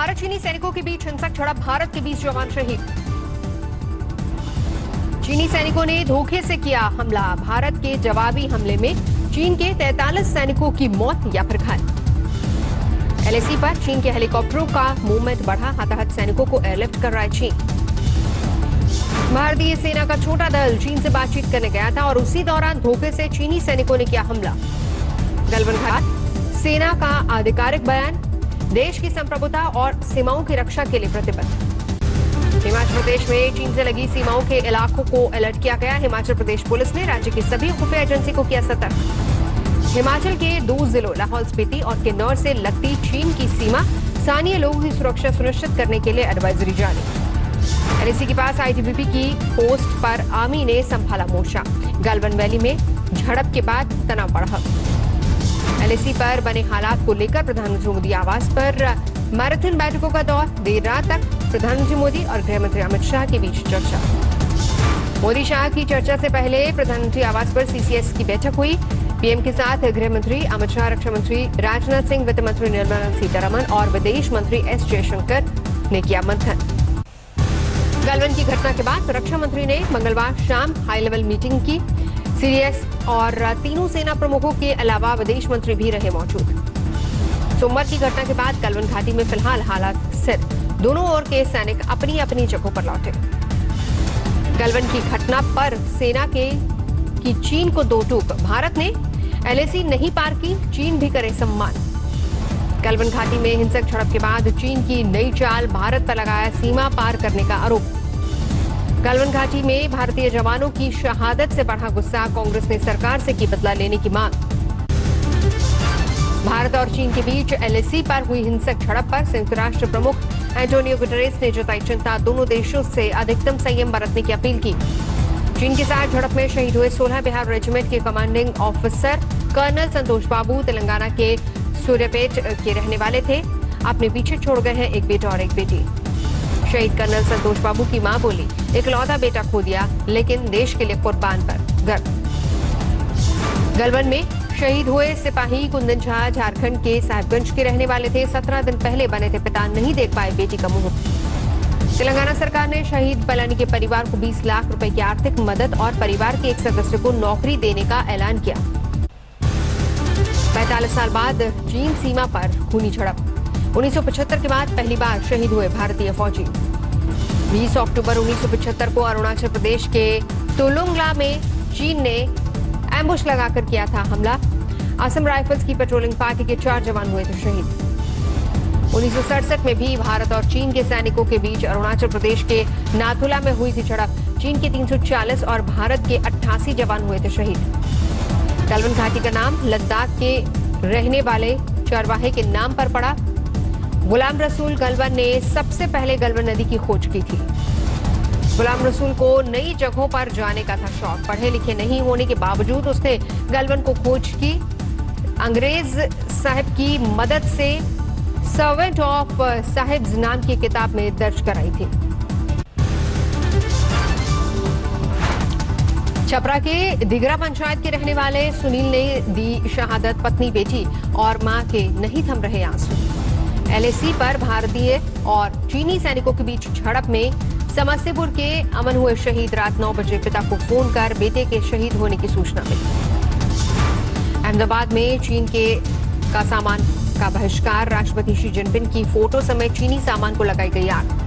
भारत चीनी सैनिकों के बीच हिंसक झड़प, भारत के 20 जवान शहीद। चीनी सैनिकों ने धोखे से किया हमला, भारत के जवाबी हमले में चीन के 43 सैनिकों की मौत या फिर घायल। एलएसी पर चीन के हेलीकॉप्टरों का मूवमेंट बढ़ा, हताहत सैनिकों को एयरलिफ्ट कर रहा है चीन। भारतीय सेना का छोटा दल चीन से बातचीत करने गया था और उसी दौरान धोखे से चीनी सैनिकों ने किया हमला। गलवान घाट सेना का आधिकारिक बयान, देश की संप्रभुता और सीमाओं की रक्षा के लिए प्रतिबद्ध। हिमाचल प्रदेश में चीन से लगी सीमाओं के इलाकों को अलर्ट किया गया। हिमाचल प्रदेश पुलिस ने राज्य की सभी खुफिया एजेंसी को किया सतर्क। हिमाचल के 2 जिलों लाहौल स्पीति और किन्नौर से लगती चीन की सीमा, स्थानीय लोगों की सुरक्षा सुनिश्चित करने के लिए एडवाइजरी जारी। एलएसी के पास आईटीबीपी की पोस्ट पर आर्मी ने संभाला मोर्चा। गलवान वैली में झड़प के बाद तनाव बढ़ा। एलएसी पर बने हालात को लेकर प्रधानमंत्री मोदी आवास पर मैराथन बैठकों का दौर, देर रात तक प्रधानमंत्री मोदी और गृह मंत्री अमित शाह के बीच चर्चा। मोदी शाह की चर्चा से पहले प्रधानमंत्री आवास पर सीसीएस की बैठक हुई। पीएम के साथ गृह मंत्री अमित शाह, रक्षा मंत्री राजनाथ सिंह, वित्त मंत्री निर्मला सीतारमण और विदेश मंत्री एस जयशंकर ने किया मंथन। गलवान की घटना के बाद रक्षा मंत्री ने मंगलवार शाम हाई लेवल मीटिंग की। सीडीएस और तीनों सेना प्रमुखों के अलावा विदेश मंत्री भी रहे मौजूद। सोमवार की घटना के बाद गलवान घाटी में फिलहाल हालात स्थिर, दोनों ओर के सैनिक अपनी अपनी जगहों पर लौटे। गलवान की घटना पर सेना की चीन को दो टूक, भारत ने एलएसी नहीं पार की, चीन भी करे सम्मान। गलवान घाटी में हिंसक झड़प के बाद चीन की नई चाल, भारत पर लगाया सीमा पार करने का आरोप। गलवान घाटी में भारतीय जवानों की शहादत से बढ़ा गुस्सा, कांग्रेस ने सरकार से की बदला लेने की मांग। भारत और चीन के बीच एलएसी पर हुई हिंसक झड़प पर संयुक्त राष्ट्र प्रमुख एंटोनियो गुटेरेस ने जताई चिंता, दोनों देशों से अधिकतम संयम बरतने की अपील की। चीन के साथ झड़प में शहीद हुए 16 बिहार रेजिमेंट के कमांडिंग ऑफिसर कर्नल संतोष बाबू तेलंगाना के सूर्यापेट के रहने वाले थे। अपने पीछे छोड़ गए हैं एक बेटा और एक बेटी। शहीद कर्नल संतोष बाबू की मां बोली, इकलौता बेटा खो दिया लेकिन देश के लिए कुर्बान पर गर्व। गलवान में शहीद हुए सिपाही कुंदन झा झारखंड के साहिबगंज के रहने वाले थे। 17 दिन पहले बने थे पिता, नहीं देख पाए बेटी का मुंह। तेलंगाना सरकार ने शहीद पलानी के परिवार को 20 लाख रुपए की आर्थिक मदद और परिवार के एक सदस्य को नौकरी देने का ऐलान किया। 45 साल बाद चीन सीमा पर खूनी झड़प, 1975 के बाद पहली बार शहीद हुए भारतीय फौजी। 20 अक्टूबर 1975 को अरुणाचल प्रदेश के तुलुंगला में चीन ने एम्बुश लगाकर किया था हमला। असम राइफल्स की पेट्रोलिंग पार्टी के 4 जवान हुए थे शहीद। 1967 में भी भारत और चीन के सैनिकों के बीच अरुणाचल प्रदेश के नाथुला में हुई थी झड़प। चीन के 340 और भारत के 88 जवान हुए थे शहीद। गलवान घाटी का नाम लद्दाख के रहने वाले चरवाहे के नाम पर पड़ा। गुलाम रसूल गलवान ने सबसे पहले गलवान नदी की खोज की थी। गुलाम रसूल को नई जगहों पर जाने का था शौक। पढ़े लिखे नहीं होने के बावजूद उसने गलवान को खोज की। अंग्रेज साहिब की मदद से सर्वेंट ऑफ साहिब्स नाम की किताब में दर्ज कराई थी। छपरा के दिगरा पंचायत के रहने वाले सुनील ने दी शहादत, पत्नी बेटी और मां के नहीं थम रहे आंसू। एलएसी पर भारतीय और चीनी सैनिकों के बीच झड़प में समस्तीपुर के अमन हुए शहीद। रात 9 बजे पिता को फोन कर बेटे के शहीद होने की सूचना मिली। अहमदाबाद में चीन का सामान का बहिष्कार, राष्ट्रपति शी जिनपिंग की फोटो समेत चीनी सामान को लगाई गई आग।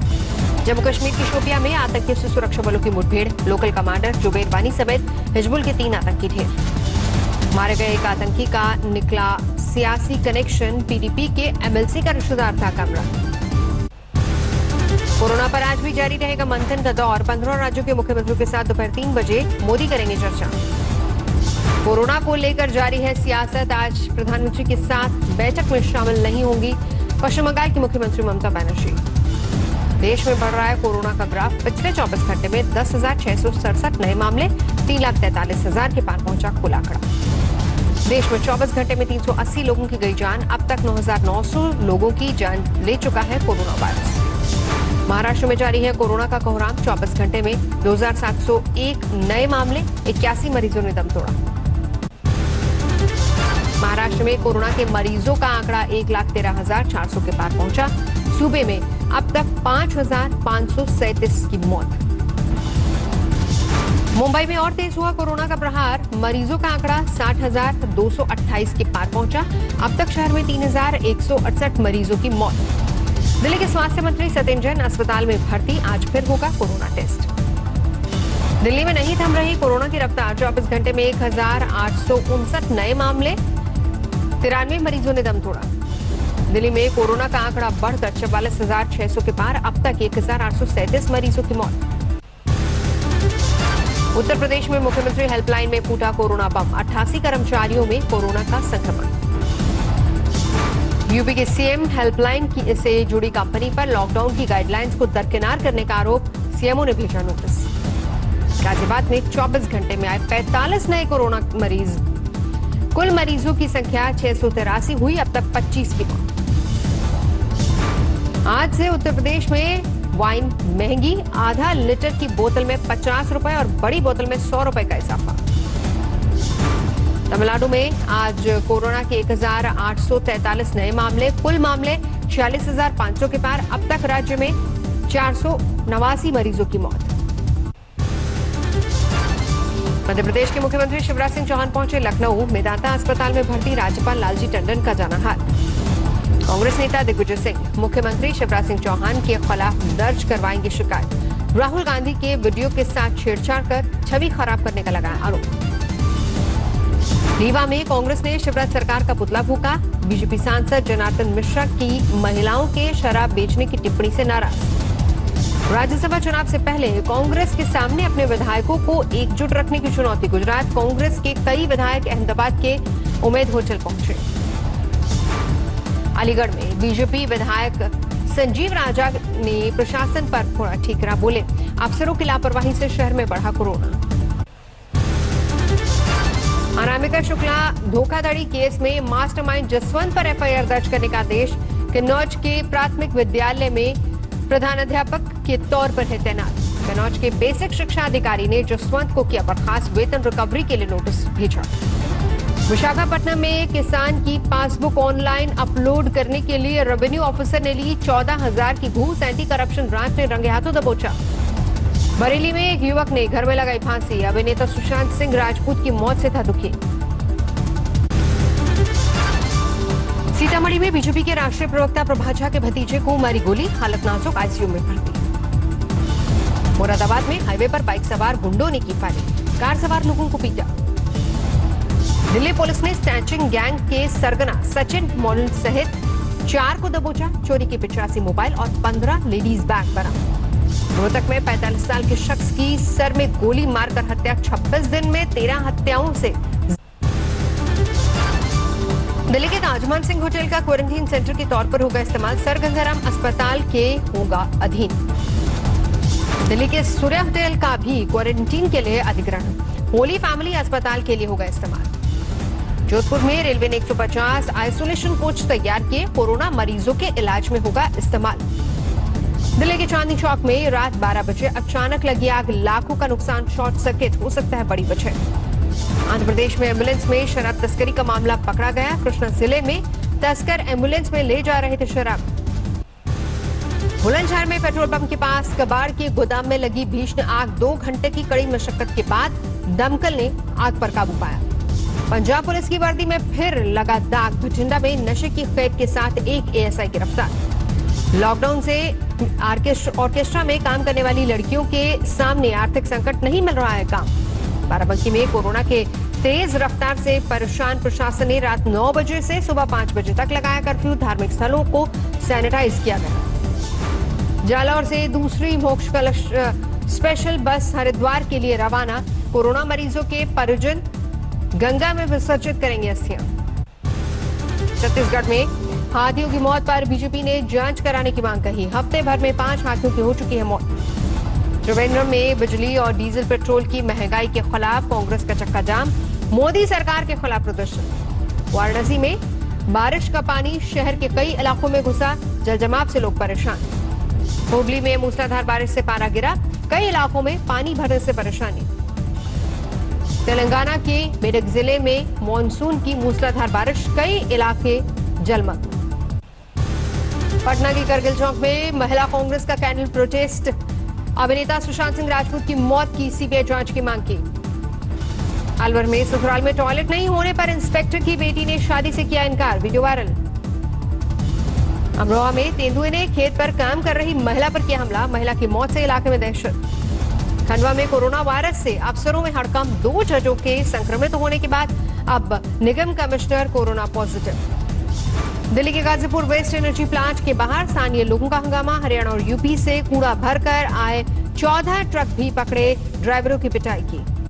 जम्मू कश्मीर की शोपियां में आतंकियों से सुरक्षा बलों की मुठभेड़, लोकल कमांडर जुबैर वानी समेत हिजबुल के 3 आतंकी ढेर। मारे गए एक आतंकी का निकला सियासी कनेक्शन, पीडीपी के एमएलसी का रिश्तेदार था कमरा। कोरोना पर आज भी जारी रहेगा मंथन का दौर। 15 राज्यों के मुख्यमंत्रियों के साथ दोपहर 3 बजे मोदी करेंगे चर्चा। कोरोना को लेकर जारी है सियासत, आज प्रधानमंत्री के साथ बैठक में शामिल नहीं होंगी पश्चिम बंगाल की मुख्यमंत्री ममता बनर्जी। देश में बढ़ रहा है कोरोना का ग्राफ, पिछले 24 घंटे में 10,667 नए मामले, 3,43,000 के पार पहुंचा कुल आंकड़ा। देश में 24 घंटे में 380 लोगों की गई जान, अब तक 9,900 लोगों की जान ले चुका है कोरोना वायरस। महाराष्ट्र में जारी है कोरोना का कोहराम, 24 घंटे में 2,701 नए मामले, 81 मरीजों ने दम तोड़ा। महाराष्ट्र में कोरोना के मरीजों का आंकड़ा 1,13,400 के पार पहुंचा। सूबे में अब तक 5,537 की मौत। मुंबई में और तेज हुआ कोरोना का प्रहार, मरीजों का आंकड़ा 60,228 के पार पहुंचा। अब तक शहर में 3,168 मरीजों की मौत। दिल्ली के स्वास्थ्य मंत्री सत्येंद्र जैन अस्पताल में भर्ती, आज फिर होगा कोरोना टेस्ट। दिल्ली में नहीं थम रही कोरोना की रफ्तार, 24 घंटे में 1,859 नए मामले, 93 मरीजों ने दम तोड़ा। दिल्ली में कोरोना का आंकड़ा बढ़कर 44,600 के पार, अब तक 1,837 मरीजों की मौत। उत्तर प्रदेश में मुख्यमंत्री हेल्पलाइन में फूटा कोरोना बम, 88 कर्मचारियों में कोरोना का संक्रमण। यूपी के सीएम हेल्पलाइन से जुड़ी कंपनी पर लॉकडाउन की गाइडलाइंस को दरकिनार करने का आरोप, सीएमओ ने भेजा नोटिस। गाजियाबाद में 24 घंटे में आए 45 नए कोरोना मरीज, कुल मरीजों की संख्या 683 हुई, अब तक 25 की मौत। आज से उत्तर प्रदेश में वाइन महंगी, आधा लीटर की बोतल में 50 रुपए और बड़ी बोतल में 100 रुपए का इजाफा। तमिलनाडु में आज कोरोना के 1,843 नए मामले, कुल मामले 46,500 के पार, अब तक राज्य में 489 मरीजों की मौत। मध्य प्रदेश के मुख्यमंत्री शिवराज सिंह चौहान पहुंचे लखनऊ, मेदांता अस्पताल में भर्ती राज्यपाल लालजी टंडन का जाना हाल। कांग्रेस नेता दिग्विजय सिंह मुख्यमंत्री शिवराज सिंह चौहान के खिलाफ दर्ज करवाएंगे शिकायत। राहुल गांधी के वीडियो के साथ छेड़छाड़ कर छवि खराब करने का लगाया आरोप। रीवा में कांग्रेस ने शिवराज सरकार का पुतला फूका, बीजेपी सांसद जनार्दन मिश्रा की महिलाओं के शराब बेचने की टिप्पणी से नाराज। राज्यसभा चुनाव से पहले कांग्रेस के सामने अपने विधायकों को एकजुट रखने की चुनौती, गुजरात कांग्रेस के कई विधायक अहमदाबाद के उम्मेद होटल पहुंचे। अलीगढ़ में बीजेपी विधायक संजीव राजा ने प्रशासन पर थोड़ा ठीकरा बोले, अफसरों की लापरवाही से शहर में बढ़ा कोरोना। अनामिका शुक्ला धोखाधड़ी केस में मास्टरमाइंड जसवंत पर एफआईआर दर्ज करने का आदेश। कन्नौज के प्राथमिक विद्यालय में प्रधानाध्यापक के तौर पर है तैनात। कन्नौज के बेसिक शिक्षा अधिकारी ने जसवंत को किया बर्खास्त, वेतन रिकवरी के लिए नोटिस भेजा। विशाखापट्टनम में किसान की पासबुक ऑनलाइन अपलोड करने के लिए रेवेन्यू ऑफिसर ने ली 14,000 की घूस, एंटी करप्शन ब्रांच ने रंगे हाथों दबोचा। बरेली में एक युवक ने घर में लगाई फांसी, अभिनेता सुशांत सिंह राजपूत की मौत से था दुखी। सीतामढ़ी में बीजेपी के राष्ट्रीय प्रवक्ता प्रभा झा के भतीजे को मारी गोली, हालत नाजुक, आईसीयू में भर्ती। मुरादाबाद में हाईवे पर बाइक सवार गुंडों ने की फायरिंग, कार सवार लोगों को पीटा। दिल्ली पुलिस ने स्नैचिंग गैंग के सरगना सचिन मॉडल सहित 4 को दबोचा, चोरी के 85 मोबाइल और 15 लेडीज बैग बरामद। रोहतक में 45 साल के शख्स की सर में गोली मारकर हत्या, 26 दिन में 13 हत्याओं से। दिल्ली के ताजमान सिंह होटल का क्वारंटीन सेंटर के तौर पर होगा इस्तेमाल, सर गंगाराम अस्पताल के होगा अधीन। दिल्ली के सूर्य होटल का भी क्वारंटीन के लिए अधिग्रहण, होली फैमिली अस्पताल के लिए होगा इस्तेमाल। जोधपुर में रेलवे ने 150 आइसोलेशन कोच तैयार किए, कोरोना मरीजों के इलाज में होगा इस्तेमाल। दिल्ली के चांदनी चौक में रात 12 बजे अचानक लगी आग, लाखों का नुकसान, शॉर्ट सर्किट हो सकता है बड़ी वजह। आंध्र प्रदेश में एम्बुलेंस में शराब तस्करी का मामला पकड़ा गया, कृष्णा जिले में तस्कर एम्बुलेंस में ले जा रहे थे शराब। बुलंदशहर में पेट्रोल पंप के पास कबाड़ के गोदाम में लगी भीषण आग, 2 घंटे की कड़ी मशक्कत के बाद दमकल ने आग पर काबू पाया। पंजाब पुलिस की वर्दी में फिर लगा दाग, बठिंडा में नशे की कैद के साथ एक एएसआई गिरफ्तार। लॉकडाउन से ऑर्केस्ट्रा में काम करने वाली लड़कियों के सामने आर्थिक संकट, नहीं मिल रहा है काम। बाराबंकी में कोरोना के तेज रफ्तार से परेशान प्रशासन ने रात 9 बजे से सुबह 5 बजे तक लगाया कर्फ्यू, धार्मिक स्थलों को सैनिटाइज किया गया। जालौर से दूसरी मोक्ष कलश स्पेशल बस हरिद्वार के लिए रवाना, कोरोना मरीजों के परिजन गंगा में विसर्जित करेंगे अस्थियां। छत्तीसगढ़ में हाथियों की मौत पर बीजेपी ने जांच कराने की मांग कही, हफ्ते भर में 5 हाथियों की हो चुकी है मौत। त्रिवेंद्रम में बिजली और डीजल पेट्रोल की महंगाई के खिलाफ कांग्रेस का चक्का जाम, मोदी सरकार के खिलाफ प्रदर्शन। वाराणसी में बारिश का पानी शहर के कई इलाकों में घुसा, जलजमाव से लोग परेशान। हुगली में मूसलाधार बारिश से पारा गिरा, कई इलाकों में पानी भरने से परेशानी। तेलंगाना के मेडक जिले में मानसून की मूसलाधार बारिश, कई इलाके जलमग्न। पटना की करगिल चौक में महिला कांग्रेस का कैंडल प्रोटेस्ट। अभिनेता सुशांत सिंह राजपूत की मौत की सीबीआई जांच की मांग की। अलवर में ससुराल में टॉयलेट नहीं होने पर इंस्पेक्टर की बेटी ने शादी से किया इनकार, वीडियो वायरल। अमरोहा में तेंदुए ने खेत पर काम कर रही महिला पर किया हमला, महिला की मौत से इलाके में दहशत। खंडवा में कोरोना वायरस से अफसरों में हड़कंप, 2 जजों के संक्रमित होने के बाद अब निगम कमिश्नर कोरोना पॉजिटिव। दिल्ली के गाजीपुर वेस्ट एनर्जी प्लांट के बाहर स्थानीय लोगों का हंगामा, हरियाणा और यूपी से कूड़ा भरकर आए 14 ट्रक भी पकड़े, ड्राइवरों की पिटाई की।